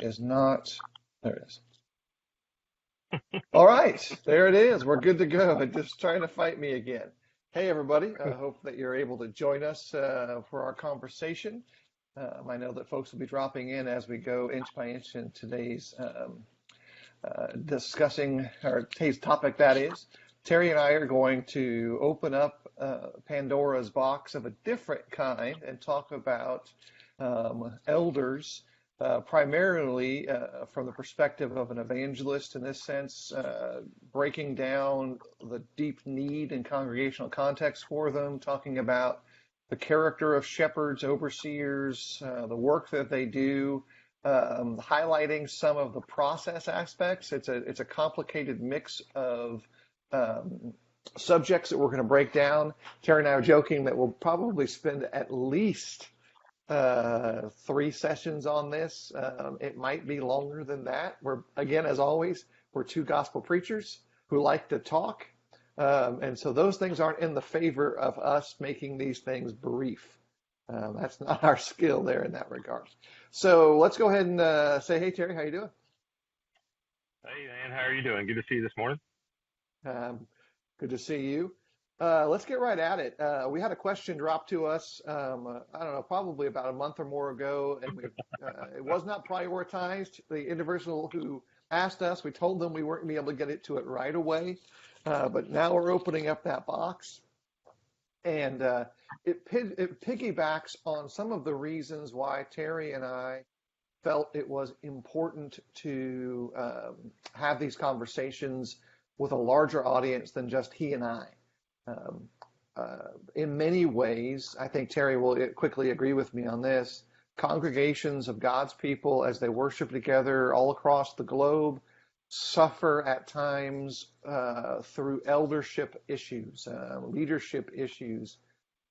is not, there it is. All right, there it is. We're good to go. Just trying to fight me again. Hey, everybody. I hope that you're able to join us for our conversation. I know that folks will be dropping in as we go inch by inch in today's discussing our today's topic, that is. Terry and I are going to open up Pandora's box of a different kind and talk about elders, primarily from the perspective of an evangelist in this sense, breaking down the deep need and congregational context for them, talking about the character of shepherds, overseers, the work that they do, highlighting some of the process aspects. It's a complicated mix of subjects that we're going to break down. Terry and I are joking that we'll probably spend at least 3 sessions on this. It might be longer than that. We're, again, as always, we're 2 gospel preachers who like to talk. And so those things aren't in the favor of us making these things brief. That's not our skill there in that regard. So let's go ahead and say, hey, Terry, how you doing? Hey, man, how are you doing? Good to see you this morning. Good to see you. Let's get right at it. We had a question dropped to us, I don't know, probably about a month or more ago, and it was not prioritized. The individual who asked us, we told them we weren't going to be able to get it to it right away, but now we're opening up that box. And it piggybacks on some of the reasons why Terry and I felt it was important to have these conversations with a larger audience than just he and I. In many ways, I think Terry will quickly agree with me on this, congregations of God's people as they worship together all across the globe suffer at times through eldership issues, leadership issues,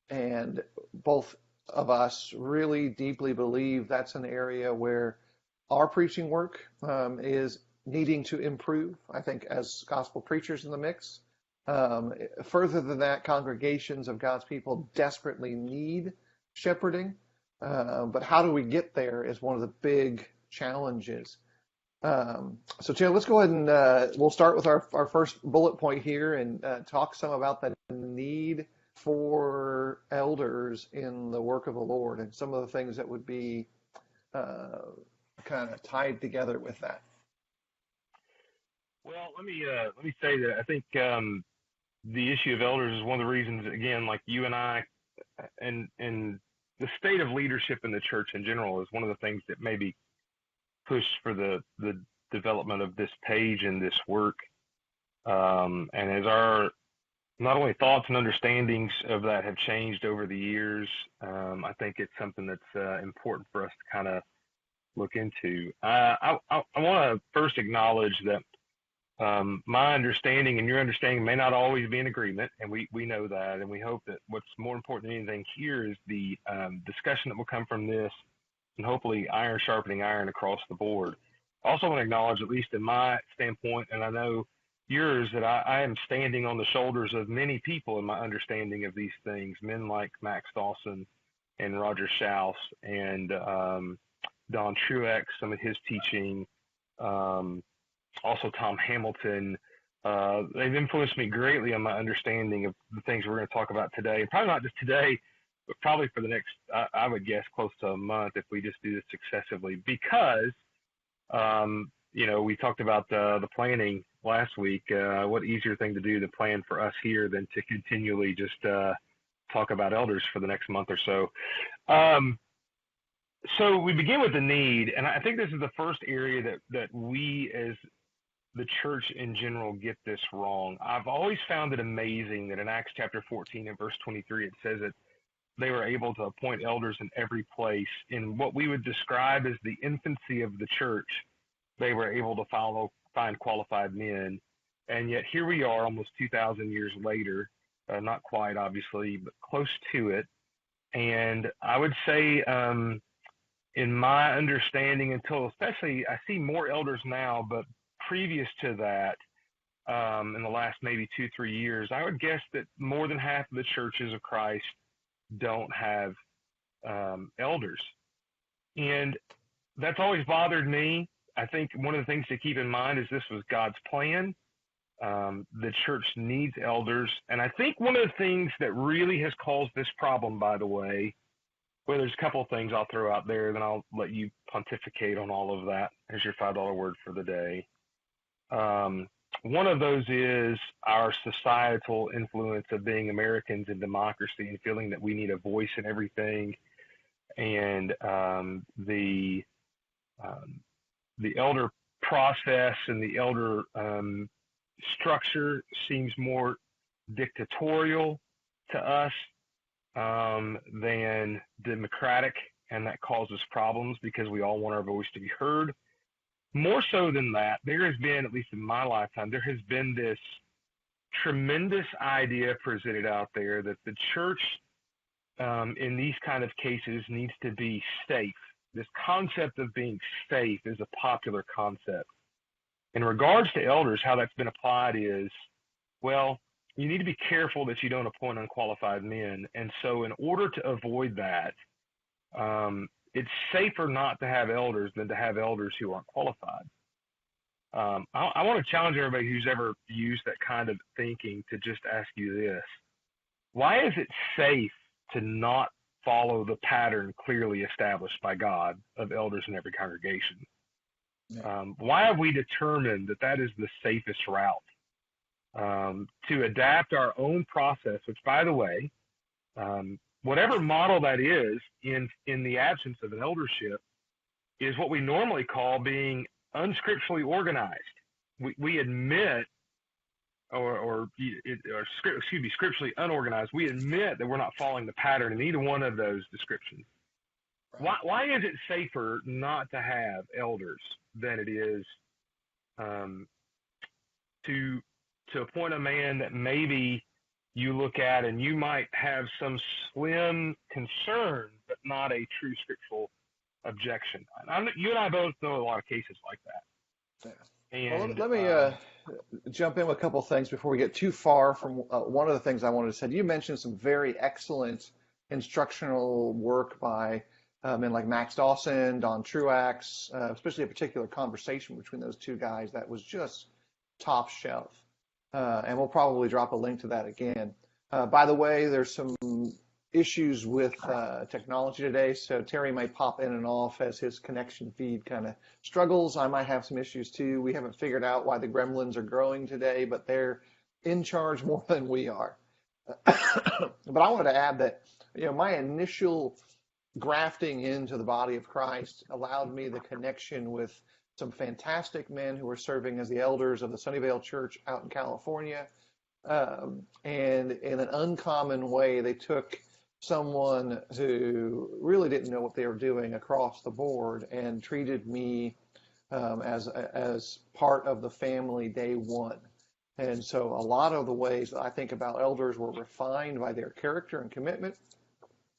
and both of us really deeply believe that's an area where our preaching work is needing to improve, I think, as gospel preachers in the mix. Further than that, congregations of God's people desperately need shepherding, but how do we get there is one of the big challenges. So, Chair, let's go ahead and we'll start with our first bullet point here and talk some about the need for elders in the work of the Lord and some of the things that would be kind of tied together with that. Well, let me say that I think the issue of elders is one of the reasons, again, like you and I, and the state of leadership in the church in general is one of the things that maybe pushed for the development of this page and this work. And as our not only thoughts and understandings of that have changed over the years, I think it's something that's important for us to kind of look into. I want to first acknowledge that my understanding and your understanding may not always be in agreement, and we know that, and we hope that what's more important than anything here is the discussion that will come from this, and hopefully iron sharpening iron across the board. I also want to acknowledge, at least in my standpoint, and I know yours, that I am standing on the shoulders of many people in my understanding of these things, men like Max Dawson and Roger Schaus and Don Truex, some of his teaching, also Tom Hamilton. They've influenced me greatly on my understanding of the things we're going to talk about today. And probably not just today, but probably for the next, I would guess, close to a month if we just do this successively. Because, we talked about the planning last week. What easier thing to do to plan for us here than to continually just talk about elders for the next month or so. So we begin with the need, and I think this is the first area that we as the church in general get this wrong. I've always found it amazing that in Acts chapter 14 and verse 23, it says that they were able to appoint elders in every place. In what we would describe as the infancy of the church, they were able to find qualified men. And yet here we are almost 2,000 years later, not quite obviously, but close to it. And I would say in my understanding, until especially I see more elders now, but previous to that, in the last maybe 2-3 years, I would guess that more than half of the churches of Christ don't have elders. And that's always bothered me. I think one of the things to keep in mind is this was God's plan. The church needs elders. And I think one of the things that really has caused this problem, by the way, well, there's a couple of things I'll throw out there, then I'll let you pontificate on all of that. Here's your $5 word for the day. One of those is our societal influence of being Americans in democracy and feeling that we need a voice in everything. And the elder process and the elder structure seems more dictatorial to us than democratic, and that causes problems because we all want our voice to be heard. More so than that, there has been, at least in my lifetime, there has been this tremendous idea presented out there that the church in these kind of cases needs to be safe. This concept of being safe is a popular concept. In regards to elders, how that's been applied is, well, you need to be careful that you don't appoint unqualified men. And so in order to avoid that, it's safer not to have elders than to have elders who aren't qualified. I want to challenge everybody who's ever used that kind of thinking to just ask you this. Why is it safe to not follow the pattern clearly established by God of elders in every congregation? Why have we determined that that is the safest route? To adapt our own process, which, by the way, whatever model that is in the absence of an eldership, is what we normally call being unscripturally organized. We admit, scripturally unorganized. We admit that we're not following the pattern in either one of those descriptions. Right. Why is it safer not to have elders than it is to appoint a man that maybe you look at and you might have some slim concern, but not a true scriptural objection? You and I both know a lot of cases like that. Yeah. And well, let me jump in with a couple of things before we get too far from one of the things I wanted to say. You mentioned some very excellent instructional work by men like Max Dawson, Don Truax, especially a particular conversation between those two guys that was just top shelf. And we'll probably drop a link to that again. By the way, there's some issues with technology today, so Terry might pop in and off as his connection feed kind of struggles. I might have some issues too. We haven't figured out why the gremlins are growing today, but they're in charge more than we are. But I wanted to add that, my initial grafting into the body of Christ allowed me the connection with some fantastic men who were serving as the elders of the Sunnyvale Church out in California. And in an uncommon way, they took someone who really didn't know what they were doing across the board and treated me as part of the family day one. And so a lot of the ways that I think about elders were refined by their character and commitment.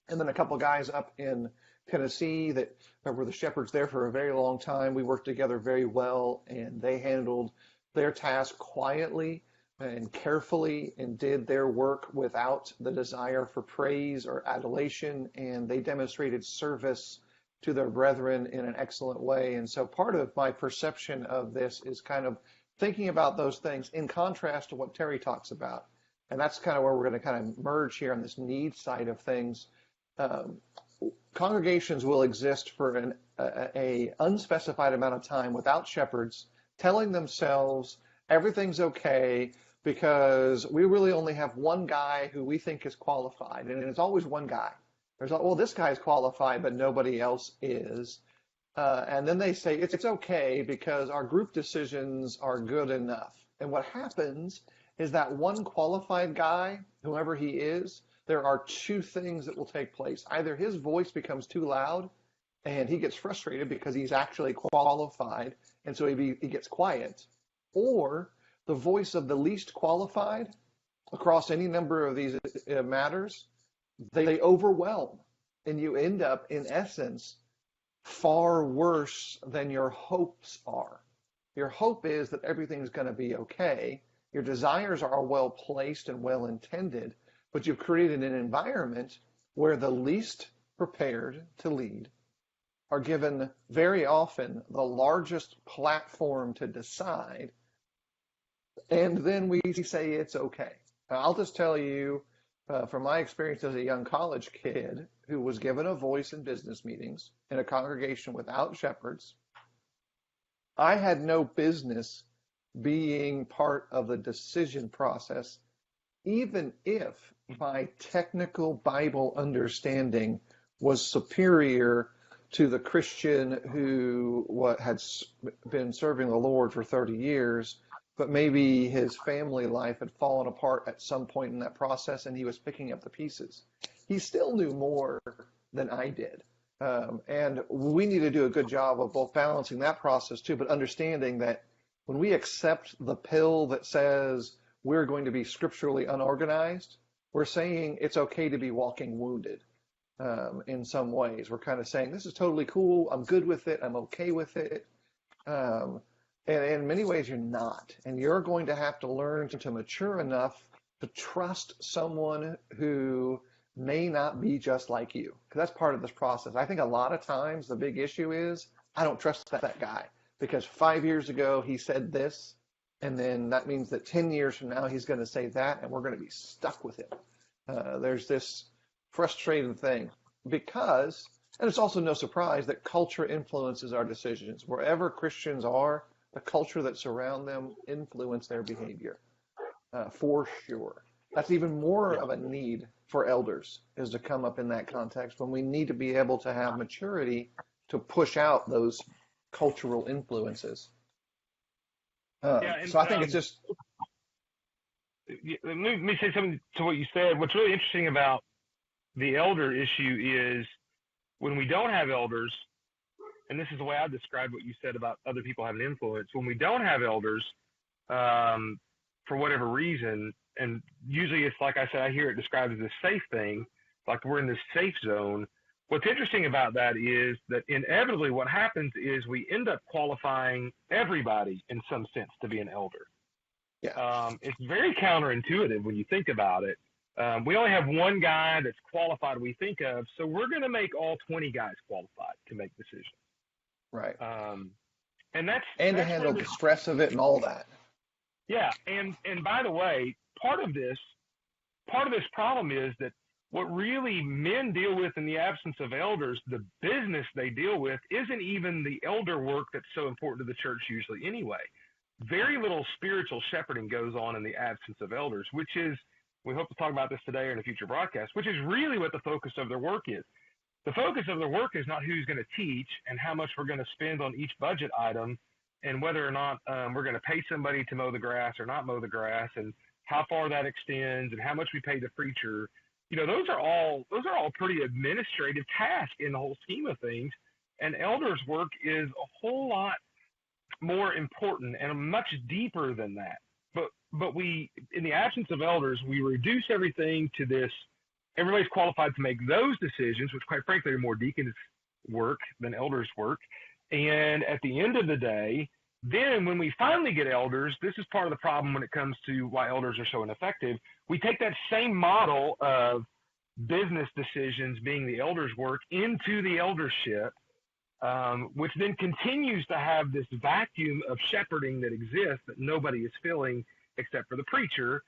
And then a couple of guys up in Tennessee that were the shepherds there for a very long time. We worked together very well, and they handled their task quietly and carefully and did their work without the desire for praise or adulation, and they demonstrated service to their brethren in an excellent way. And so part of my perception of this is kind of thinking about those things in contrast to what Terry talks about. And that's kind of where we're going to kind of merge here on this need side of things. Congregations will exist for an unspecified amount of time without shepherds telling themselves everything's okay because we really only have one guy who we think is qualified, and it's always one guy. There's like, well, this guy's qualified, but nobody else is. And then they say it's okay because our group decisions are good enough. And what happens is that one qualified guy, whoever he is, there are two things that will take place. Either his voice becomes too loud and he gets frustrated because he's actually qualified, and so he gets quiet, or the voice of the least qualified across any number of these matters, they overwhelm, and you end up, in essence, far worse than your hopes are. Your hope is that everything's going to be okay. Your desires are well placed and well intended, but you've created an environment where the least prepared to lead are given very often the largest platform to decide, and then we say it's okay. I'll just tell you from my experience as a young college kid who was given a voice in business meetings in a congregation without shepherds, I had no business being part of the decision process, even if my technical Bible understanding was superior to the Christian who had been serving the Lord for 30 years, but maybe his family life had fallen apart at some point in that process and he was picking up the pieces. He still knew more than I did. And we need to do a good job of both balancing that process too, but understanding that when we accept the pill that says we're going to be scripturally unorganized, we're saying it's okay to be walking wounded in some ways. We're kind of saying, this is totally cool. I'm good with it. I'm okay with it. And in many ways, you're not. And you're going to have to learn to mature enough to trust someone who may not be just like you. Because that's part of this process. I think a lot of times the big issue is, I don't trust that guy because 5 years ago he said this. And then that means that 10 years from now, he's going to say that, and we're going to be stuck with him. There's this frustrating thing because, and it's also no surprise that culture influences our decisions. Wherever Christians are, the culture that surround them influence their behavior, for sure. That's even more of a need for elders, is to come up in that context when we need to be able to have maturity to push out those cultural influences. So I think it's just. Let me say something to what you said. What's really interesting about the elder issue is when we don't have elders, and this is the way I described what you said about other people having influence. When we don't have elders, for whatever reason, and usually it's like I said, I hear it described as a safe thing, like we're in this safe zone. What's interesting about that is that inevitably what happens is we end up qualifying everybody in some sense to be an elder. Yeah. It's very counterintuitive when you think about it. We only have one guy that's qualified we think of, so we're going to make all 20 guys qualified to make decisions. Right. And that's to handle the stress of it and all that. Yeah, and by the way, part of this problem is that what really men deal with in the absence of elders, the business they deal with, isn't even the elder work that's so important to the church usually anyway. Very little spiritual shepherding goes on in the absence of elders, which is, we hope to talk about this today or in a future broadcast, which is really what the focus of their work is. The focus of their work is not who's going to teach and how much we're going to spend on each budget item and whether or not we're going to pay somebody to mow the grass or not mow the grass and how far that extends and how much we pay the preacher. You know, those are all pretty administrative tasks in the whole scheme of things. And elders' work is a whole lot more important and much deeper than that. But we, in the absence of elders, we reduce everything to this. Everybody's qualified to make those decisions, which quite frankly are more deacons' work than elders' work. And at the end of the day, then when we finally get elders, this is part of the problem when it comes to why elders are so ineffective. We take that same model of business decisions being the elders' work into the eldership, which then continues to have this vacuum of shepherding that exists that nobody is filling except for the preacher.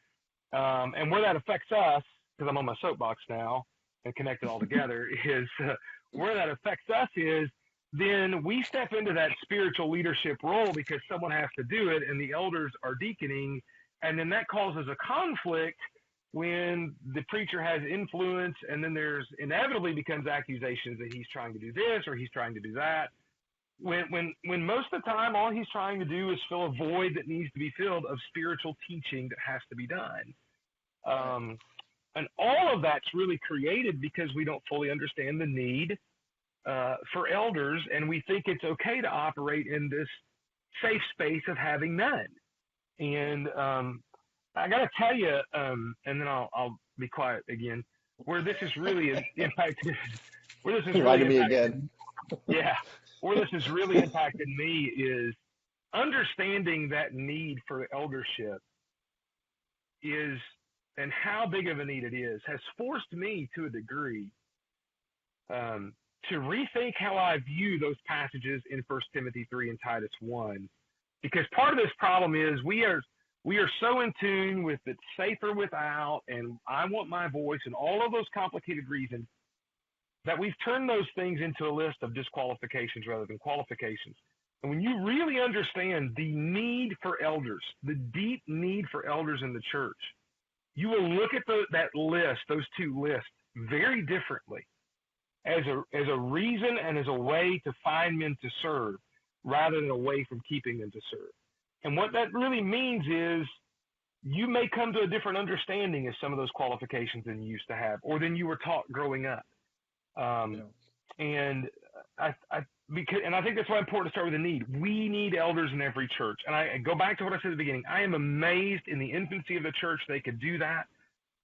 And where that affects us, because I'm on my soapbox now and connect it all together, is where that affects us is then we step into that spiritual leadership role because someone has to do it and the elders are deaconing. And then that causes a conflict when the preacher has influence, and then there's inevitably becomes accusations that he's trying to do this or he's trying to do that. When most of the time all he's trying to do is fill a void that needs to be filled of spiritual teaching that has to be done. And all of that's really created because we don't fully understand the need for elders, and we think it's okay to operate in this safe space of having none. And I got to tell you, and then I'll be quiet again, where this is really impacted. Where this is really me again. Yeah, where this has really impacted me is understanding that need for eldership is, and how big of a need it is, has forced me to a degree to rethink how I view those passages in 1 Timothy 3 and Titus 1, because part of this problem is we are so in tune with it's safer without, and I want my voice, and all of those complicated reasons that we've turned those things into a list of disqualifications rather than qualifications. And when you really understand the need for elders, the deep need for elders in the church, you will look at that list, those two lists, very differently as a reason and as a way to find men to serve rather than a way from keeping them to serve. And what that really means is you may come to a different understanding of some of those qualifications than you used to have or than you were taught growing up. And I think that's why it's important to start with the need. We need elders in every church. And I go back to what I said at the beginning. I am amazed in the infancy of the church they could do that.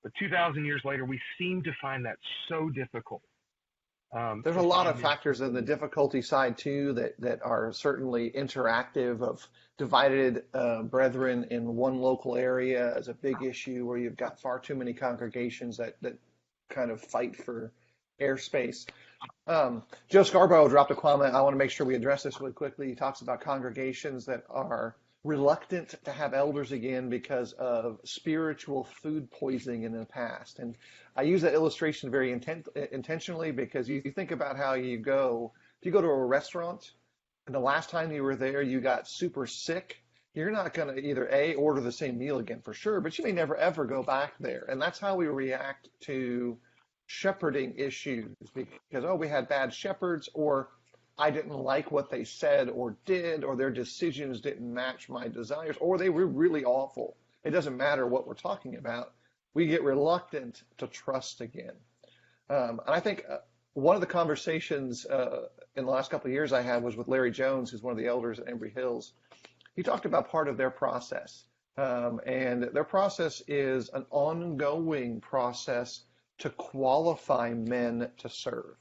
But 2,000 years later, we seem to find that so difficult. There's a lot of factors in the difficulty side too that are certainly interactive of divided brethren in one local area as a big issue where you've got far too many congregations that kind of fight for airspace. Joe Scarborough dropped a comment. I want to make sure we address this really quickly. He talks about congregations that are reluctant to have elders again because of spiritual food poisoning in the past. And I use that illustration very intentionally because you think about how if you go to a restaurant and the last time you were there, you got super sick, you're not going to either order the same meal again for sure, but you may never ever go back there. And that's how we react to shepherding issues because, we had bad shepherds, or I didn't like what they said or did, or their decisions didn't match my desires, or they were really awful. It doesn't matter what we're talking about. We get reluctant to trust again. And I think one of the conversations in the last couple of years I had was with Larry Jones, who's one of the elders at Embry Hills. He talked about part of their process. And their process is an ongoing process to qualify men to serve.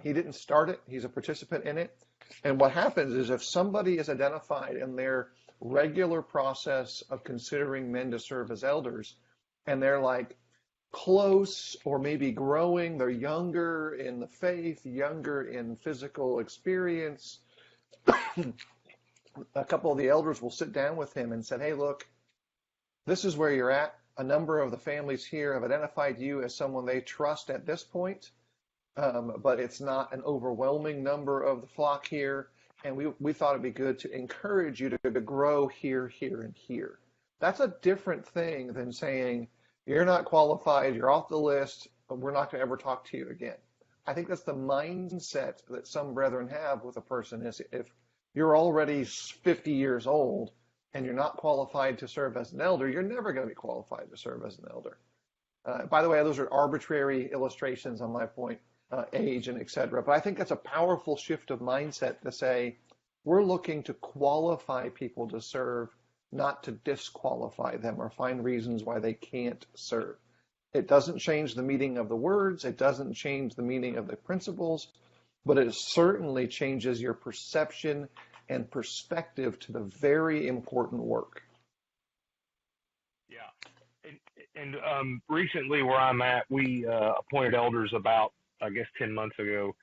He didn't start it. He's a participant in it. And what happens is if somebody is identified in their regular process of considering men to serve as elders, and they're like close or maybe growing, they're younger in the faith, younger in physical experience, a couple of the elders will sit down with him and say, hey, look, this is where you're at. A number of the families here have identified you as someone they trust at this point. But it's not an overwhelming number of the flock here. And we thought it'd be good to encourage you to grow here, here, and here. That's a different thing than saying, you're not qualified, you're off the list, but we're not going to ever talk to you again. I think that's the mindset that some brethren have with a person is if you're already 50 years old and you're not qualified to serve as an elder, you're never going to be qualified to serve as an elder. By the way, those are arbitrary illustrations on my point. Age and et cetera. But I think that's a powerful shift of mindset to say, we're looking to qualify people to serve, not to disqualify them or find reasons why they can't serve. It doesn't change the meaning of the words. It doesn't change the meaning of the principles, but it certainly changes your perception and perspective to the very important work. Yeah. And recently where I'm at, we appointed elders about, I guess 10 months ago,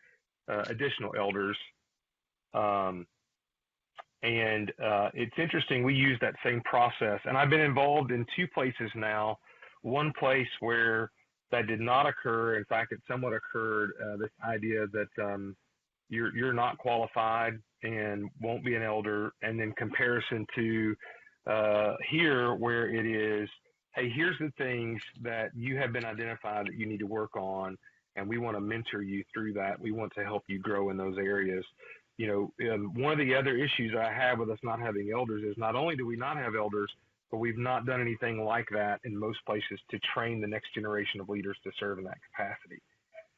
additional elders. And it's interesting, we use that same process. And I've been involved in two places now. One place where that did not occur. In fact, it somewhat occurred, this idea that you're not qualified and won't be an elder. And then comparison to here where it is, hey, here's the things that you have been identified that you need to work on. And we want to mentor you through that. We want to help you grow in those areas. You know, one of the other issues I have with us not having elders is not only do we not have elders, but we've not done anything like that in most places to train the next generation of leaders to serve in that capacity.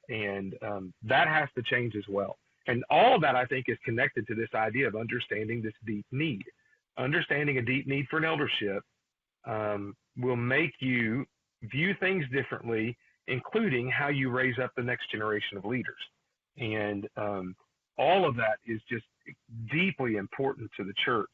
And that has to change as well. And all of that, I think, is connected to this idea of understanding this deep need. Understanding a deep need for an eldership will make you view things differently, including how you raise up the next generation of leaders. And all of that is just deeply important to the church.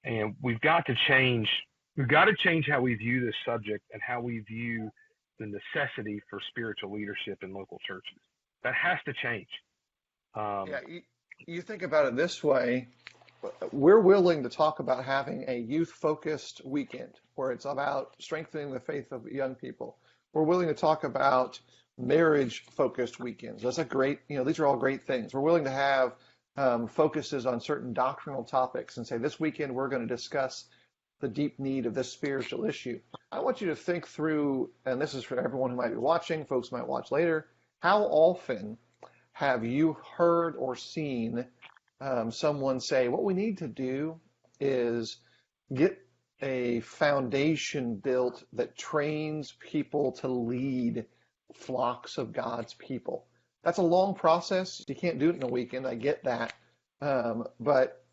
And we've got to change how we view this subject and how we view the necessity for spiritual leadership in local churches. That has to change. Yeah, you think about it this way. We're willing to talk about having a youth-focused weekend where it's about strengthening the faith of young people. We're willing to talk about marriage-focused weekends. That's a great, these are all great things. We're willing to have focuses on certain doctrinal topics and say, this weekend we're going to discuss the deep need of this spiritual issue. I want you to think through, and this is for everyone who might be watching, folks might watch later, how often have you heard or seen someone say, what we need to do is get a foundation built that trains people to lead flocks of God's people? That's a long process. You can't do it in a weekend. I get that. But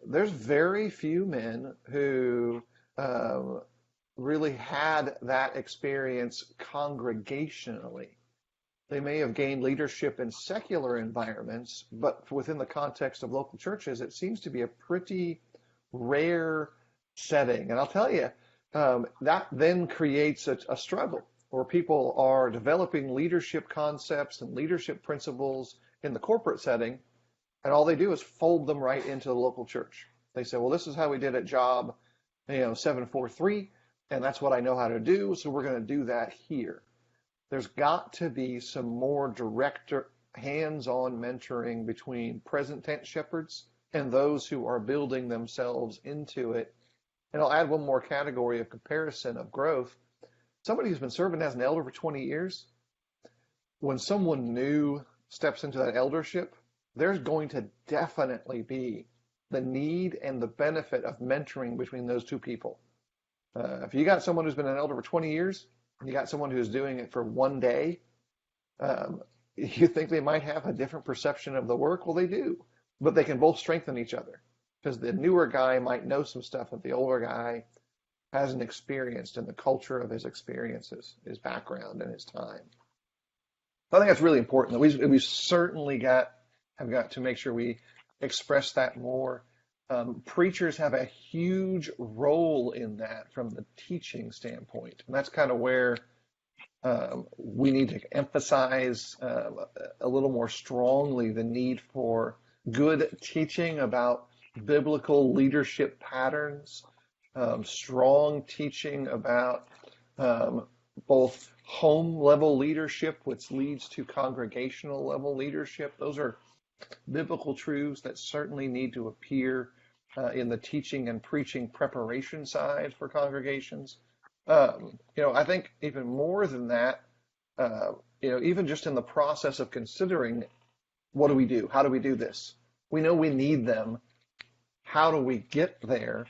there's very few men who really had that experience congregationally. They may have gained leadership in secular environments, but within the context of local churches, it seems to be a pretty rare setting. And I'll tell you, that then creates a struggle where people are developing leadership concepts and leadership principles in the corporate setting, and all they do is fold them right into the local church. They say, well, this is how we did at job 743, and that's what I know how to do, so we're going to do that here. There's got to be some more direct, hands-on mentoring between present tense shepherds and those who are building themselves into it. And I'll add one more category of comparison of growth. Somebody who's been serving as an elder for 20 years, when someone new steps into that eldership, there's going to definitely be the need and the benefit of mentoring between those two people. If you got someone who's been an elder for 20 years, and you got someone who's doing it for one day, you think they might have a different perception of the work? Well, they do, but they can both strengthen each other because the newer guy might know some stuff that the older guy hasn't experienced in the culture of his experiences, his background, and his time. So I think that's really important. We certainly have got to make sure we express that more. Preachers have a huge role in that from the teaching standpoint. And that's kind of where we need to emphasize a little more strongly the need for good teaching about biblical leadership patterns, strong teaching about both home level leadership, which leads to congregational level leadership. Those are biblical truths that certainly need to appear in the teaching and preaching preparation side for congregations. I think even more than that, even just in the process of considering what do we do? How do we do this? We know we need them. How do we get there?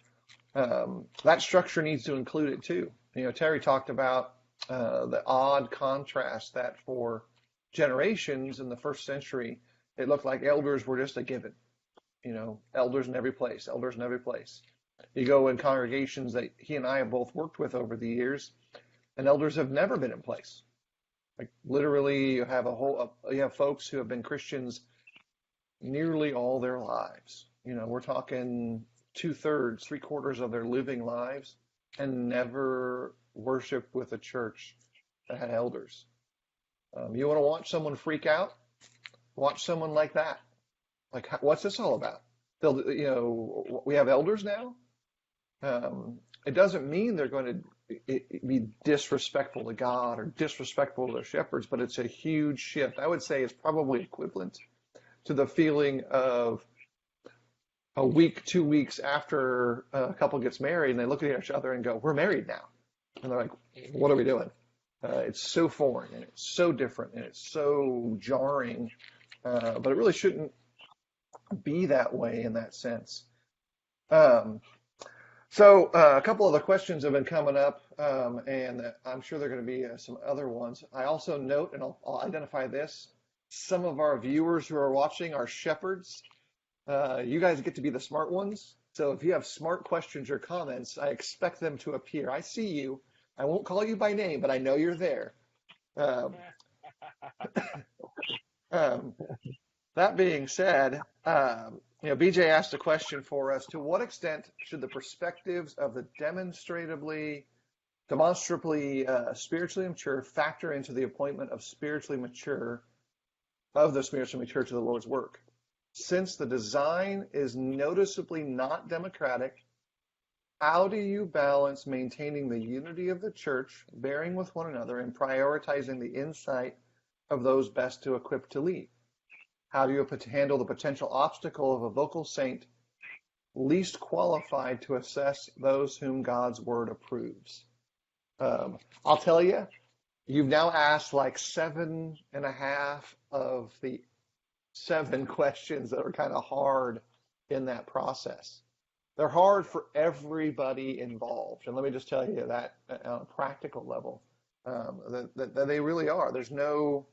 That structure needs to include it too. Terry talked about the odd contrast that for generations in the first century, it looked like elders were just a given. Elders in every place, elders in every place. You go in congregations that he and I have both worked with over the years, and elders have never been in place. Like literally, you have folks who have been Christians nearly all their lives. We're talking 2/3, 3/4 of their living lives, and never worshiped with a church that had elders. You want to watch someone freak out? Watch someone like that. Like, what's this all about? We have elders now. It doesn't mean they're going to be disrespectful to God or disrespectful to their shepherds, but it's a huge shift. I would say it's probably equivalent to the feeling of a week, 2 weeks after a couple gets married and they look at each other and go, we're married now. And they're like, what are we doing? It's so foreign and it's so different and it's so jarring, but it really shouldn't be that way in that sense. So a couple of the questions have been coming up, and I'm sure there are going to be some other ones. I also note, and I'll identify this, some of our viewers who are watching are shepherds. You guys get to be the smart ones. So if you have smart questions or comments, I expect them to appear. I see you. I won't call you by name, but I know you're there. That being said, BJ asked a question for us. To what extent should the perspectives of the demonstrably spiritually mature factor into the appointment of spiritually mature of the spiritual maturity of the Lord's work. Since the design is noticeably not democratic, how do you balance maintaining the unity of the church, bearing with one another, and prioritizing the insight of those best to equip to lead? How do you handle the potential obstacle of a vocal saint least qualified to assess those whom God's word approves? I'll tell you, you've now asked like 7.5 of the 7 questions that are kind of hard in that process. They're hard for everybody involved. And let me just tell you that on a practical level, that they really are. There's no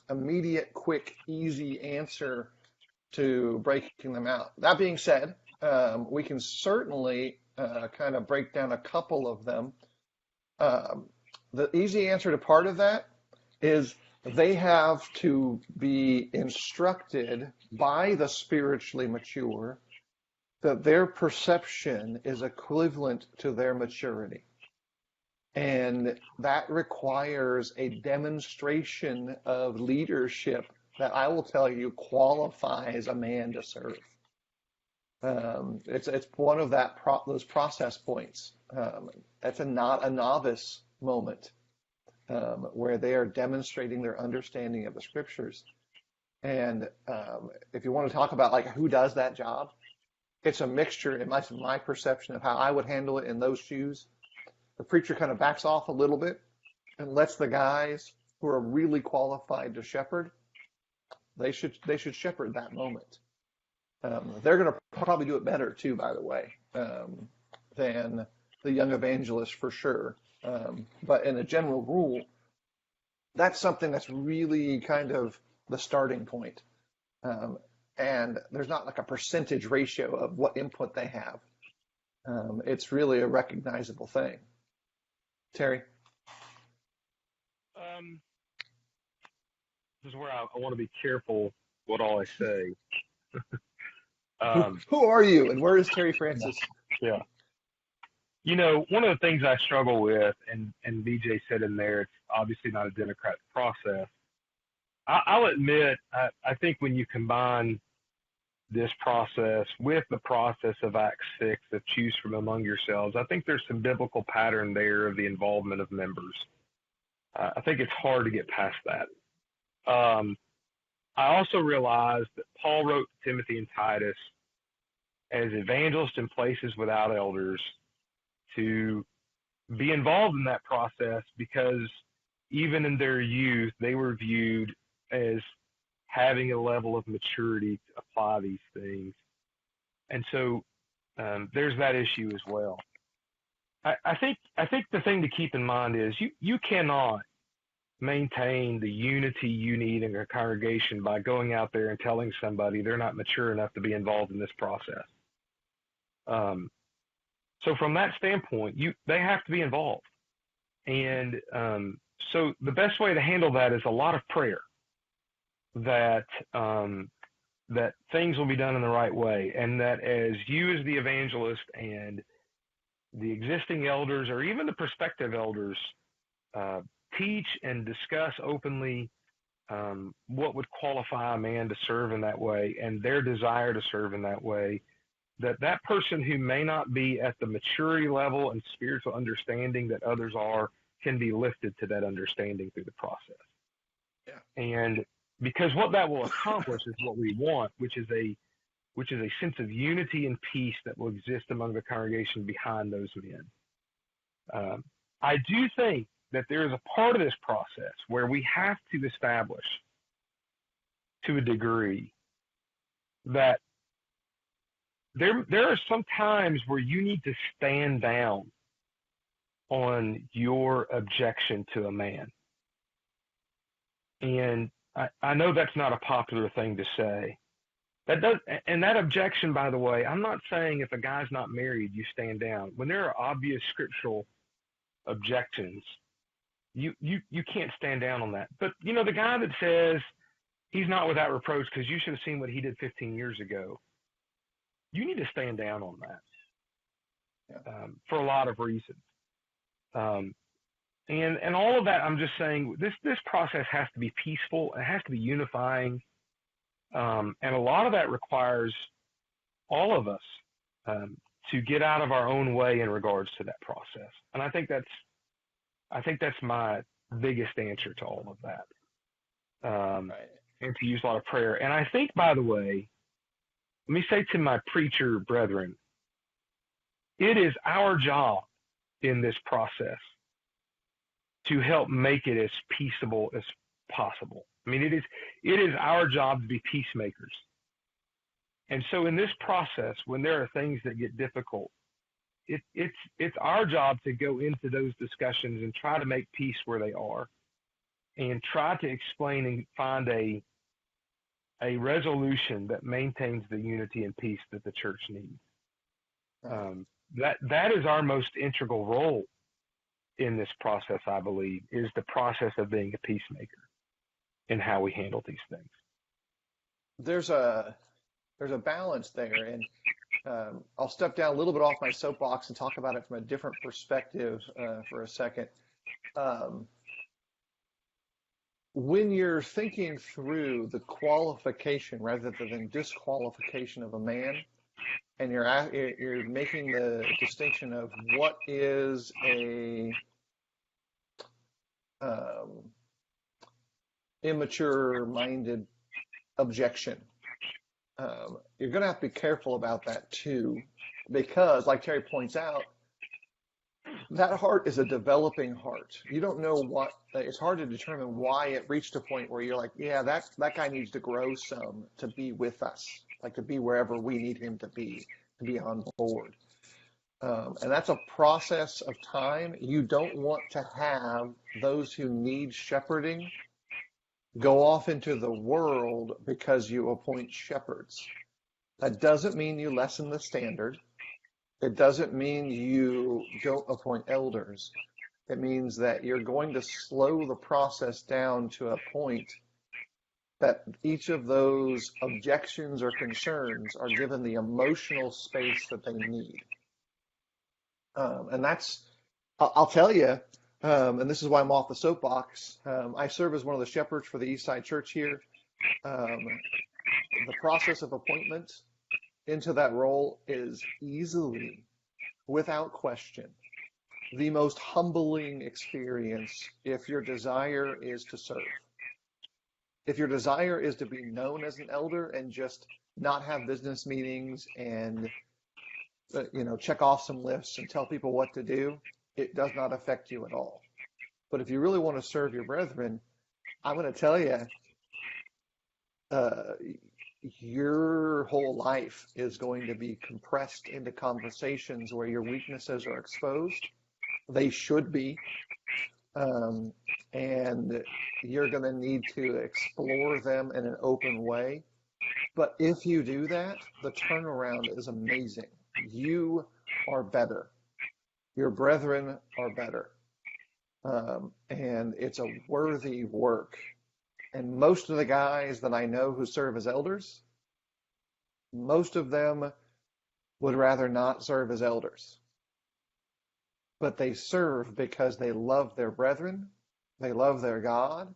immediate, quick, easy answer to breaking them out. That being said, we can certainly kind of break down a couple of them. The easy answer to part of that is they have to be instructed by the spiritually mature that their perception is equivalent to their maturity. And that requires a demonstration of leadership that I will tell you qualifies a man to serve. It's one of those process points. That's not a novice moment where they are demonstrating their understanding of the scriptures. And if you want to talk about like who does that job, it's a mixture, in my perception of how I would handle it in those shoes. The preacher kind of backs off a little bit and lets the guys who are really qualified to shepherd, they should shepherd that moment. They're going to probably do it better too, by the way, than the young evangelist for sure. But in a general rule, that's something that's really kind of the starting point. And there's not like a percentage ratio of what input they have. It's really a recognizable thing. Terry? This is where I want to be careful what all I say. Who are you and where is Terry Francis? Yeah. You know, one of the things I struggle with, and BJ said in there, it's obviously not a democratic process. I'll admit, I think when you combine this process with the process of Acts 6 of choose from among yourselves, I think there's some biblical pattern there of the involvement of members. I think it's hard to get past that. I also realized that Paul wrote to Timothy and Titus as evangelists in places without elders to be involved in that process because even in their youth, they were viewed as having a level of maturity to apply these things. And so there's that issue as well. I think the thing to keep in mind is you cannot maintain the unity you need in a congregation by going out there and telling somebody they're not mature enough to be involved in this process. So from that standpoint, they have to be involved. And so the best way to handle that is a lot of prayer, that things will be done in the right way, and that as you as the evangelist and the existing elders or even the prospective elders teach and discuss openly what would qualify a man to serve in that way and their desire to serve in that way, that person who may not be at the maturity level and spiritual understanding that others are can be lifted to that understanding through the process. Yeah. And because what that will accomplish is what we want, which is a sense of unity and peace that will exist among the congregation behind those men. I do think that there is a part of this process where we have to establish to a degree that there are some times where you need to stand down on your objection to a man. And I know that's not a popular thing to say. That objection, by the way, I'm not saying if a guy's not married, you stand down. When there are obvious scriptural objections, you can't stand down on that. But, you know, the guy that says he's not without reproach because you should have seen what he did 15 years ago, you need to stand down on that for a lot of reasons. And all of that, I'm just saying this process has to be peaceful. It has to be unifying. And a lot of that requires all of us to get out of our own way in regards to that process. And I think that's my biggest answer to all of that. Right. And to use a lot of prayer. And I think, by the way, let me say to my preacher brethren, it is our job in this process to help make it as peaceable as possible. I mean, it is our job to be peacemakers. And so in this process, when there are things that get difficult, it's our job to go into those discussions and try to make peace where they are, and try to explain and find a resolution that maintains the unity and peace that the church needs. That is our most integral role in this process, I believe, is the process of being a peacemaker and how we handle these things. There's a balance there, and I'll step down a little bit off my soapbox and talk about it from a different perspective for a second. When you're thinking through the qualification rather than disqualification of a man, and you're making the distinction of what is a immature-minded objection, you're going to have to be careful about that too, because, like Terry points out, that heart is a developing heart. You don't know it's hard to determine why it reached a point where you're like, yeah, that guy needs to grow some to be with us, like to be wherever we need him to be on board. And that's a process of time. You don't want to have those who need shepherding go off into the world because you appoint shepherds. That doesn't mean you lessen the standard. It doesn't mean you don't appoint elders. It means that you're going to slow the process down to a point that each of those objections or concerns are given the emotional space that they need. And that's, I'll tell you, and this is why I'm off the soapbox. I serve as one of the shepherds for the Eastside Church here. The process of appointment into that role is easily, without question, the most humbling experience if your desire is to serve. If your desire is to be known as an elder and just not have business meetings and check off some lists and tell people what to do, it does not affect you at all. But if you really want to serve your brethren, I'm going to tell you, your whole life is going to be compressed into conversations where your weaknesses are exposed. They should be. And you're going to need to explore them in an open way. But if you do that, the turnaround is amazing. You are better. Your brethren are better. And it's a worthy work. And most of the guys that I know who serve as elders, most of them would rather not serve as elders. But they serve because they love their brethren, they love their God,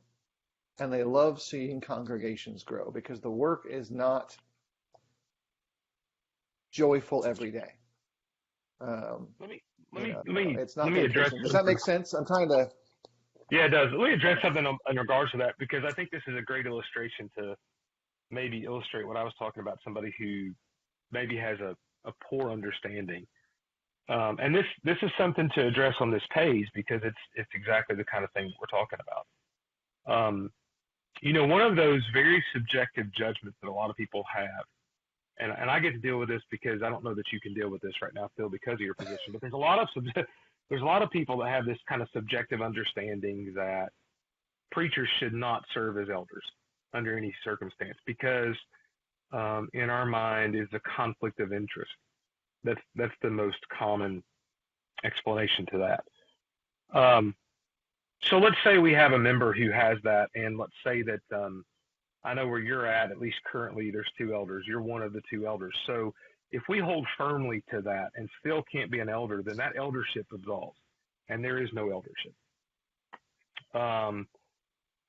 and they love seeing congregations grow, because the work is not joyful every day. It's not vacation. Does that make sense? I'm trying to. Yeah, it does. Let me address something in regards to that, because I think this is a great illustration to maybe illustrate what I was talking about, somebody who maybe has a poor understanding. And this is something to address on this page, because it's exactly the kind of thing we're talking about. One of those very subjective judgments that a lot of people have, and I get to deal with this because I don't know that you can deal with this right now, Phil, because of your position, but there's a lot of people that have this kind of subjective understanding that preachers should not serve as elders under any circumstance, because in our mind is a conflict of interest. That's the most common explanation to that. So let's say we have a member who has that, and let's say that I know where you're at least currently, there's 2 elders. You're one of the 2 elders. So if we hold firmly to that and still can't be an elder, then that eldership absolves, and there is no eldership. Um,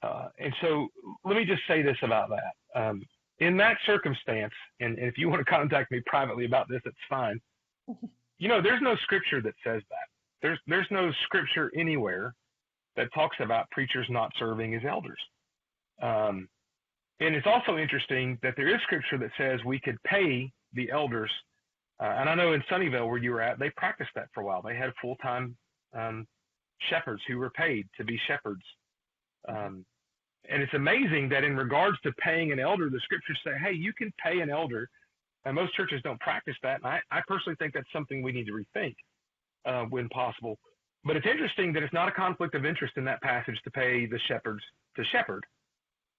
and so let me just say this about that. In that circumstance, and if you want to contact me privately about this, it's fine. There's no scripture that says that. There's no scripture anywhere that talks about preachers not serving as elders. And it's also interesting that there is scripture that says we could pay the elders. And I know in Sunnyvale, where you were at, they practiced that for a while. They had full-time shepherds who were paid to be shepherds. And it's amazing that in regards to paying an elder, the scriptures say, hey, you can pay an elder. And most churches don't practice that. And I personally think that's something we need to rethink when possible. But it's interesting that it's not a conflict of interest in that passage to pay the shepherds to shepherd,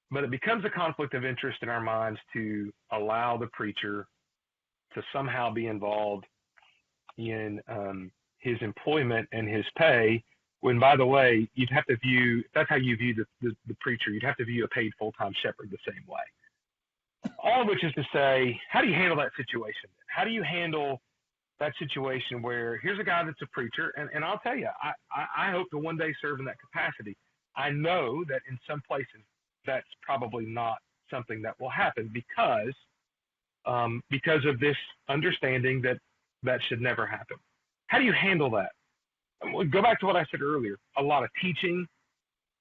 but it becomes a conflict of interest in our minds to allow the preacher to somehow be involved in his employment and his pay, when, by the way, you'd have to view, if that's how you view the preacher, you'd have to view a paid full-time shepherd the same way. All of which is to say, how do you handle that situation? How do you handle that situation where here's a guy that's a preacher, and I'll tell you, I hope to one day serve in that capacity. I know that in some places that's probably not something that will happen because of this understanding that should never happen. How do you handle that? We'll go back to what I said earlier. A lot of teaching,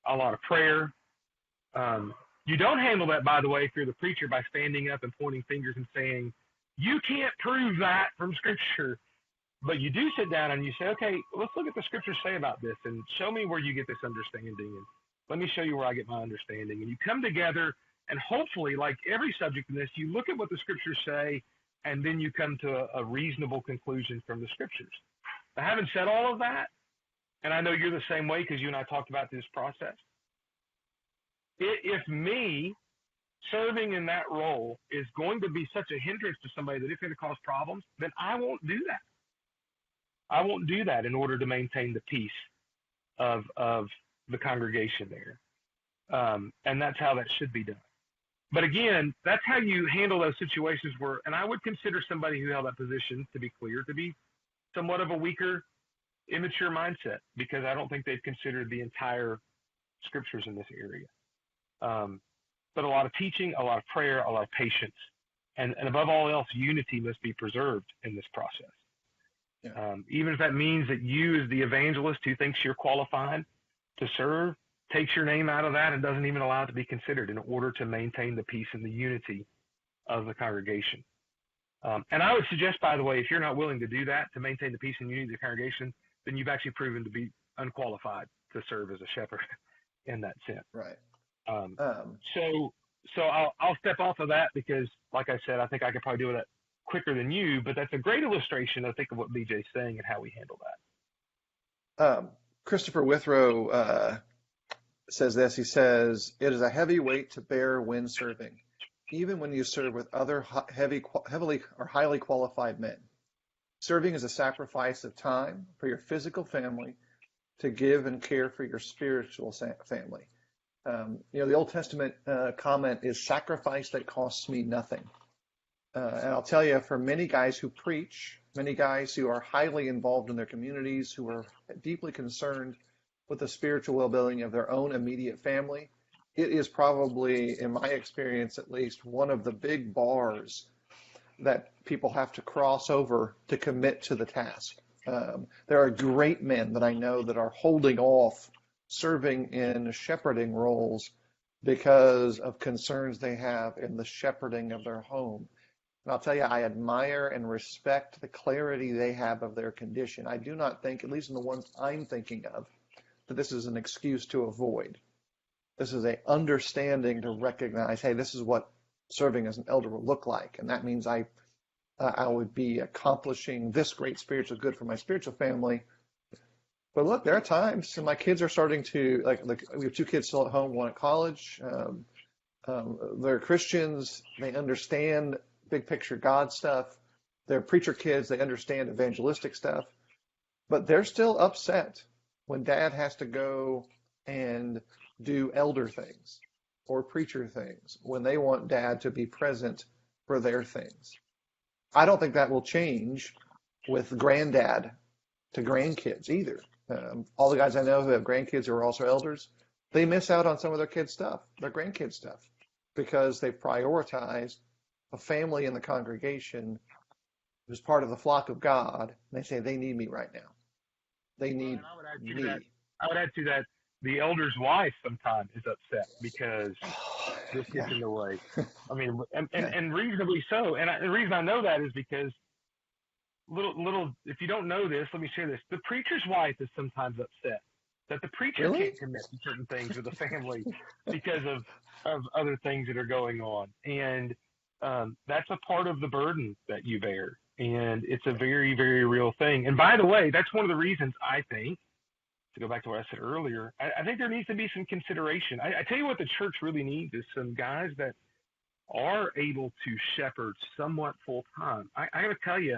a lot of prayer. You don't handle that, by the way, if you're the preacher, by standing up and pointing fingers and saying, you can't prove that from Scripture. But you do sit down and you say, okay, let's look at the Scriptures say about this and show me where you get this understanding. And let me show you where I get my understanding. And you come together and hopefully, like every subject in this, you look at what the Scriptures say and then you come to a reasonable conclusion from the Scriptures. Now, having said all of that, and I know you're the same way because you and I talked about this process, if me serving in that role is going to be such a hindrance to somebody that it's going to cause problems, then I won't do that. I won't do that in order to maintain the peace of the congregation there. And that's how that should be done. But again, that's how you handle those situations where, and I would consider somebody who held that position, to be clear, to be somewhat of a weaker, immature mindset, because I don't think they've considered the entire Scriptures in this area. But a lot of teaching, a lot of prayer, a lot of patience, and above all else, unity must be preserved in this process. Yeah. Even if that means that you, as the evangelist who thinks you're qualified to serve, takes your name out of that and doesn't even allow it to be considered in order to maintain the peace and the unity of the congregation. And I would suggest, by the way, if you're not willing to do that, to maintain the peace and unity of the congregation, then you've actually proven to be unqualified to serve as a shepherd in that sense. Right. So I'll step off of that because, like I said, I think I could probably do that quicker than you, but that's a great illustration, I think, of what BJ's saying and how we handle that. Christopher Withrow says this. He says, it is a heavy weight to bear when serving, even when you serve with other heavily or highly qualified men. Serving is a sacrifice of time for your physical family to give and care for your spiritual family. The Old Testament comment is sacrifice that costs me nothing. And I'll tell you, for many guys who preach, many guys who are highly involved in their communities, who are deeply concerned with the spiritual well-being of their own immediate family, it is probably, in my experience at least, one of the big bars that people have to cross over to commit to the task. There are great men that I know that are holding off serving in shepherding roles because of concerns they have in the shepherding of their home. And I'll tell you, I admire and respect the clarity they have of their condition. I do not think, at least in the ones I'm thinking of, that this is an excuse to avoid. This is an understanding to recognize, hey, this is what serving as an elder will look like. And that means I would be accomplishing this great spiritual good for my spiritual family. But look, there are times, and my kids are starting to, like we have two kids still at home, one at college. They're Christians. They understand big picture God stuff. They're preacher kids. They understand evangelistic stuff. But they're still upset when dad has to go and do elder things or preacher things, when they want dad to be present for their things. I don't think that will change with granddad to grandkids either. All the guys I know who have grandkids who are also elders, they miss out on some of their kids' stuff, their grandkids' stuff, because they prioritized a family in the congregation who's part of the flock of God. And they say, they need me right now. They Well, need and I would add to that. me. I would add to that the elder's wife sometimes is upset because this gets Yeah, in the way. I mean, yeah. and reasonably so. And the reason I know that is because if you don't know this, let me share this. The preacher's wife is sometimes upset that the preacher Really? can't commit to certain things with the family because of other things that are going on. And that's a part of the burden that you bear. And it's a very, very real thing. And by the way, that's one of the reasons I think, to go back to what I said earlier, I think there needs to be some consideration. I tell you what the church really needs is some guys that are able to shepherd somewhat full time. I got to tell you,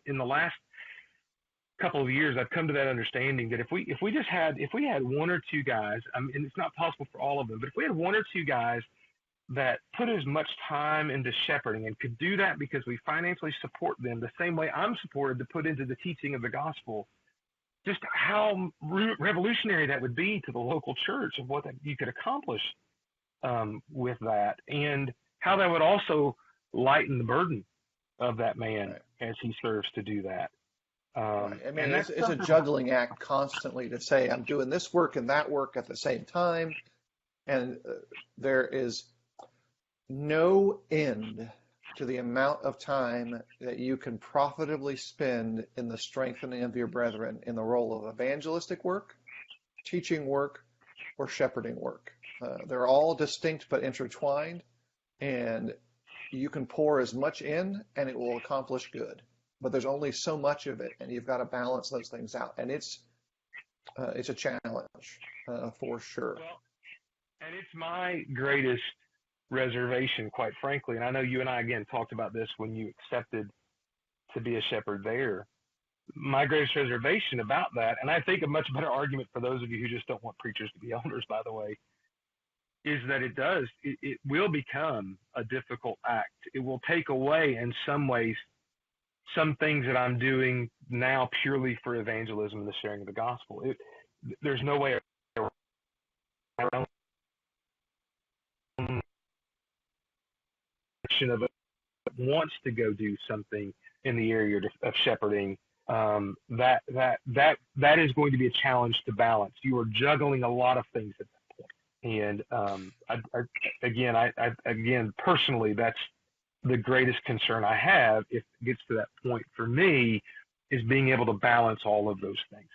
in the last couple of years, I've come to that understanding that if we had one or two guys, I mean, and it's not possible for all of them, but if we had one or two guys that put as much time into shepherding and could do that because we financially support them the same way I'm supported to put into the teaching of the gospel, just how revolutionary that would be to the local church of what you could accomplish with that, and how that would also lighten the burden of that man Right. as he serves to do that. Right. I mean, And that's it's a something. juggling act constantly to say, I'm doing this work and that work at the same time. And there is no end to the amount of time that you can profitably spend in the strengthening of your brethren in the role of evangelistic work, teaching work, or shepherding work. They're all distinct but intertwined, and you can pour as much in and it will accomplish good. But there's only so much of it, and you've got to balance those things out. And it's a challenge for sure. Well, and it's my greatest reservation, quite frankly. And I know you and I, again, talked about this when you accepted to be a shepherd there. My greatest reservation about that, and I think a much better argument for those of you who just don't want preachers to be elders, by the way, is that it will become a difficult act. It will take away, in some ways, some things that I'm doing now purely for evangelism and the sharing of the gospel. There's no way around of it wants to go do something in the area of shepherding. That is going to be a challenge to balance. You are juggling a lot of things at that point. And again, personally, that's the greatest concern I have if it gets to that point for me, is being able to balance all of those things,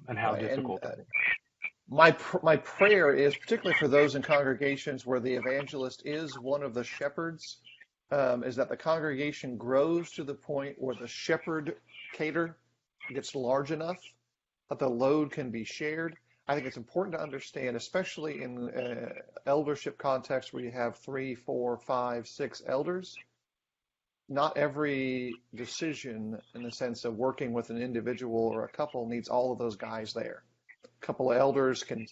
and how difficult that is. My prayer is, particularly for those in congregations where the evangelist is one of the shepherds, is that the congregation grows to the point where the shepherd cater gets large enough that the load can be shared. I think it's important to understand, especially in eldership context where you have 3, 4, 5, 6 elders, not every decision in the sense of working with an individual or a couple needs all of those guys there. A couple of elders can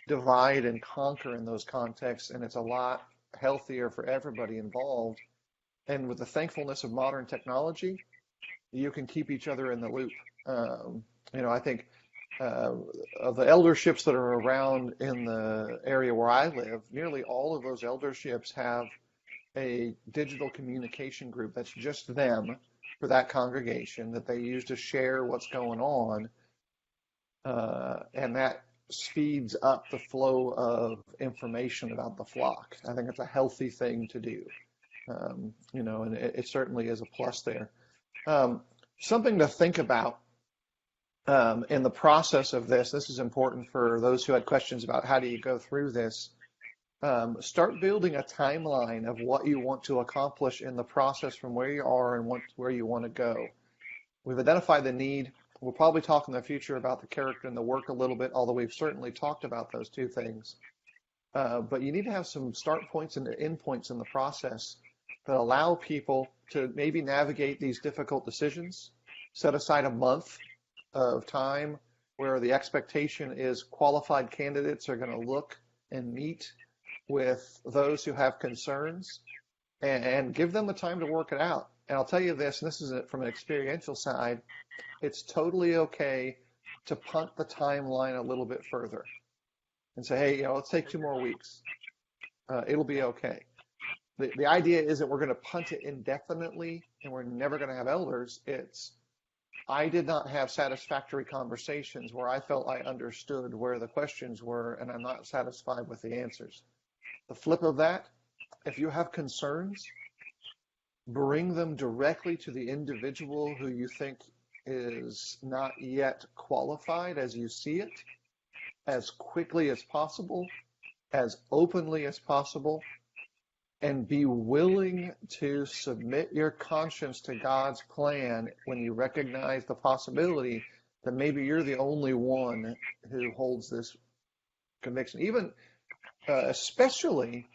divide and conquer in those contexts, and it's a lot healthier for everybody involved. And with the thankfulness of modern technology, you can keep each other in the loop. I think of the elderships that are around in the area where I live, nearly all of those elderships have a digital communication group that's just them for that congregation that they use to share what's going on. And that speeds up the flow of information about the flock. I think it's a healthy thing to do, and it certainly is a plus there. Something to think about in the process of this is important for those who had questions about how do you go through this. Start building a timeline of what you want to accomplish in the process from where you are and where you want to go. We've identified the need. We'll probably talk in the future about the character and the work a little bit, although we've certainly talked about those two things. But you need to have some start points and end points in the process that allow people to maybe navigate these difficult decisions. Set aside a month of time where the expectation is qualified candidates are going to look and meet with those who have concerns and give them the time to work it out. And I'll tell you this, and this is from an experiential side, it's totally okay to punt the timeline a little bit further. and say, hey, let's take 2 more weeks. It'll be okay. The idea isn't we're going to punt it indefinitely and we're never going to have elders. It's I did not have satisfactory conversations where I felt I understood where the questions were, and I'm not satisfied with the answers. The flip of that, if you have concerns, bring them directly to the individual who you think is not yet qualified as you see it, as quickly as possible, as openly as possible, and be willing to submit your conscience to God's plan when you recognize the possibility that maybe you're the only one who holds this conviction, even especially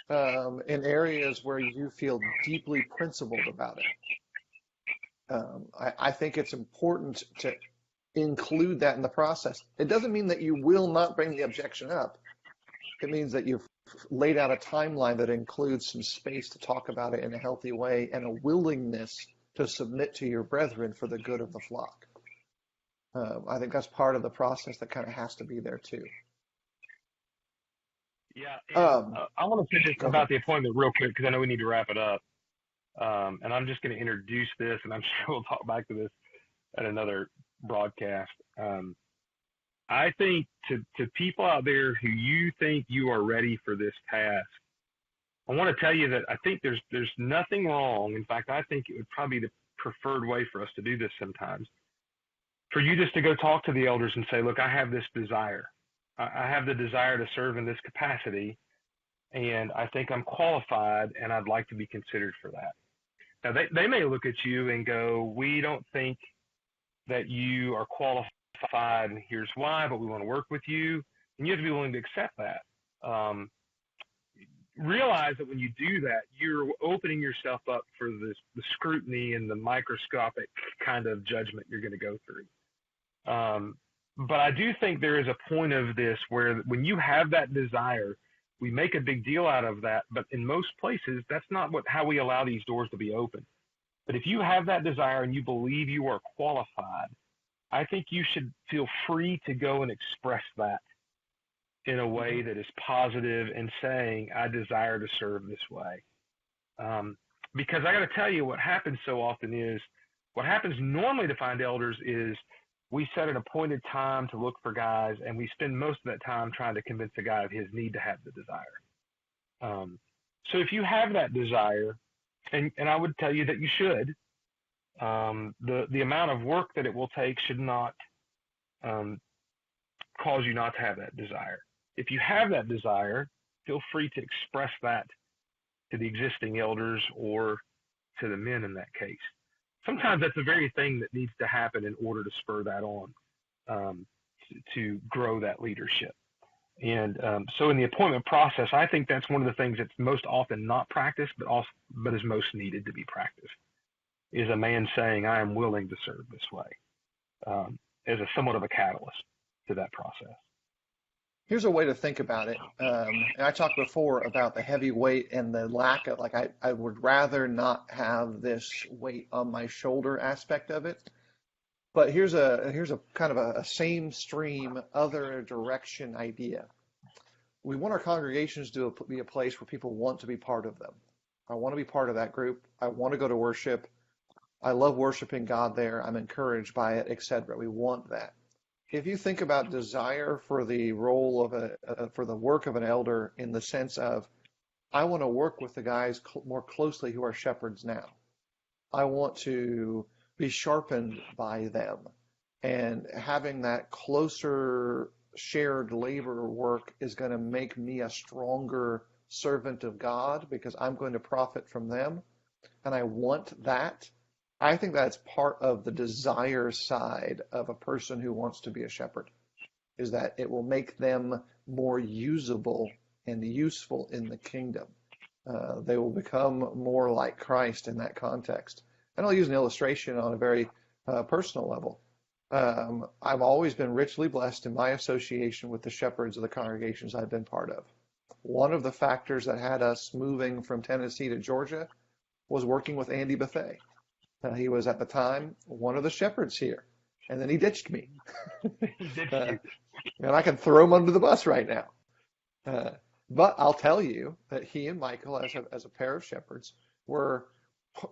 in areas where you feel deeply principled about it. I think it's important to include that in the process. It doesn't mean that you will not bring the objection up. It means that you've laid out a timeline that includes some space to talk about it in a healthy way and a willingness to submit to your brethren for the good of the flock. I think that's part of the process that kind of has to be there too. Yeah, I want to say this about the appointment real quick because I know we need to wrap it up. And I'm just going to introduce this, and I'm sure we'll talk back to this at another broadcast. I think to people out there who you think you are ready for this task, I want to tell you that I think there's nothing wrong. In fact, I think it would probably be the preferred way for us to do this sometimes, for you just to go talk to the elders and say, look, I have this desire. I have the desire to serve in this capacity, and I think I'm qualified, and I'd like to be considered for that. Now, they may look at you and go, we don't think that you are qualified, and here's why, but we want to work with you. And you have to be willing to accept that. Realize that when you do that, you're opening yourself up for the scrutiny and the microscopic kind of judgment you're going to go through. But I do think there is a point of this where when you have that desire, we make a big deal out of that. But in most places, that's not how we allow these doors to be open. But if you have that desire and you believe you are qualified, I think you should feel free to go and express that in a way that is positive and saying, I desire to serve this way. Because I got to tell you, what happens so often is, what happens normally to find elders is we set an appointed time to look for guys, and we spend most of that time trying to convince the guy of his need to have the desire. So if you have that desire, and I would tell you that you should, the amount of work that it will take should not cause you not to have that desire. If you have that desire, feel free to express that to the existing elders or to the men in that case. Sometimes that's the very thing that needs to happen in order to spur that on, to grow that leadership. And so in the appointment process, I think that's one of the things that's most often not practiced, but is most needed to be practiced, is a man saying, I am willing to serve this way, as a somewhat of a catalyst to that process. Here's a way to think about it. And I talked before about the heavy weight and the lack of, I would rather not have this weight on my shoulder aspect of it. But here's a kind of a same stream, other direction idea. We want our congregations to be a place where people want to be part of them. I want to be part of that group. I want to go to worship. I love worshiping God there. I'm encouraged by it, etc. We want that. If you think about desire for the role of for the work of an elder in the sense of, I want to work with the guys more closely who are shepherds now. I want to be sharpened by them, and having that closer shared labor work is going to make me a stronger servant of God because I'm going to profit from them, and I want that. I think that's part of the desire side of a person who wants to be a shepherd, is that it will make them more usable and useful in the kingdom. They will become more like Christ in that context. And I'll use an illustration on a very personal level. I've always been richly blessed in my association with the shepherds of the congregations I've been part of. One of the factors that had us moving from Tennessee to Georgia was working with Andy Buffet. He was at the time one of the shepherds here. and then he ditched me. He ditched uh, you. and I can throw him under the bus right now. Uh, but I'll tell you that he and Michael, as a pair of shepherds, were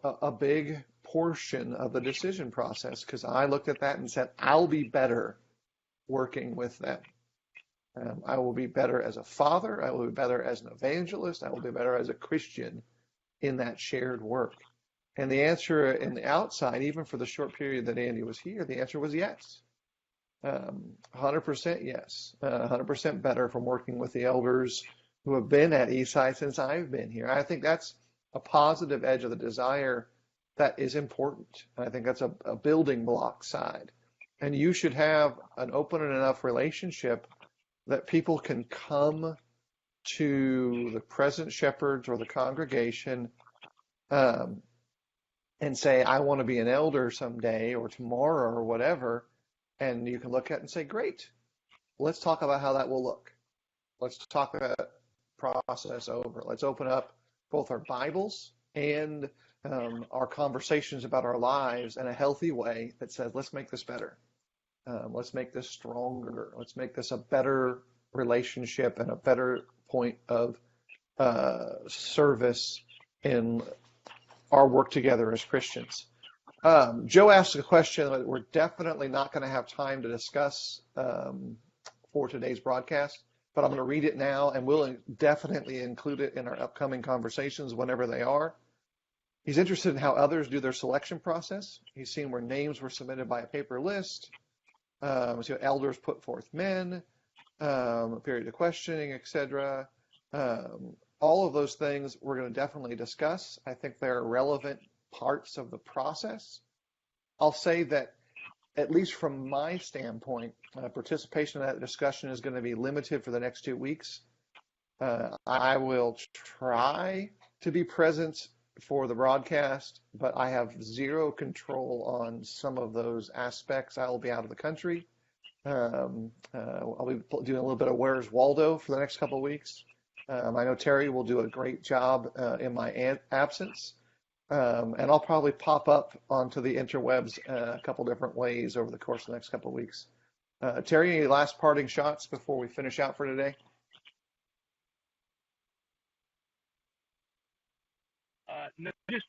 a big portion of the decision process, because I looked at that and said, I'll be better working with them. I will be better as a father. I will be better as an evangelist. I will be better as a Christian in that shared work. And the answer in the outside, even for the short period that Andy was here, the answer was yes. 100% yes. 100% better from working with the elders who have been at Eastside since I've been here. I think that's a positive edge of the desire that is important. I think that's a building block side. And you should have an open enough relationship that people can come to the present shepherds or the congregation and say, I want to be an elder someday or tomorrow or whatever. And you can look at it and say, great, let's talk about how that will look. Let's talk that process over. Let's open up both our Bibles and our conversations about our lives in a healthy way that says, let's make this better. Let's make this stronger. Let's make this a better relationship and a better point of service in our work together as Christians. Joe asked a question that we're definitely not going to have time to discuss for today's broadcast, but I'm going to read it now, and we'll definitely include it in our upcoming conversations whenever they are. He's interested in how others do their selection process. He's seen where names were submitted by a paper list. So elders put forth men, a period of questioning, etc. All of those things we're going to definitely discuss. I think they're relevant parts of the process. I'll say that, at least from my standpoint, participation in that discussion is going to be limited for the next 2 weeks. I will try to be present for the broadcast, but I have zero control on some of those aspects. I will be out of the country. I'll be doing a little bit of Where's Waldo for the next couple of weeks. I know Terry will do a great job in my absence. And I'll probably pop up onto the interwebs a couple different ways over the course of the next couple of weeks. Terry, any last parting shots before we finish out for today? No, just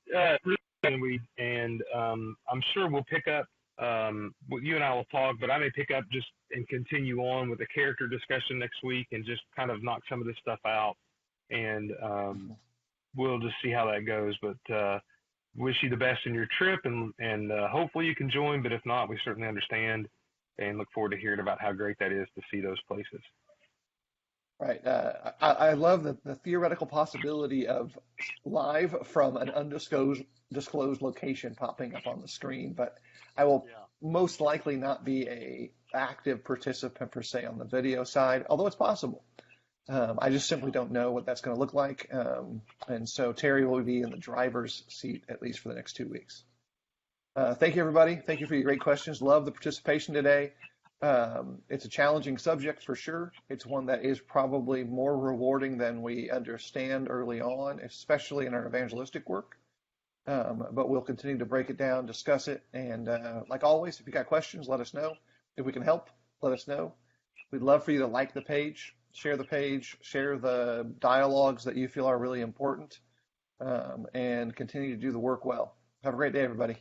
and I'm sure we'll pick up. You and I will talk, but I may pick up just and continue on with the character discussion next week, and just kind of knock some of this stuff out, and we'll just see how that goes. But wish you the best in your trip, and hopefully you can join. But if not, we certainly understand, and look forward to hearing about how great that is to see those places. Right. I love the theoretical possibility of live from an undisclosed location popping up on the screen, but I will most likely not be a active participant per se on the video side, although it's possible. I just simply don't know what that's going to look like. And so Terry will be in the driver's seat, at least for the next 2 weeks. Thank you, everybody. Thank you for your great questions. Love the participation today. It's a challenging subject for sure. It's one that is probably more rewarding than we understand early on, especially in our evangelistic work. But we'll continue to break it down, discuss it. And like always, if you got questions, let us know. If we can help, let us know. We'd love for you to like the page, share the dialogues that you feel are really important, and continue to do the work well. Have a great day, everybody.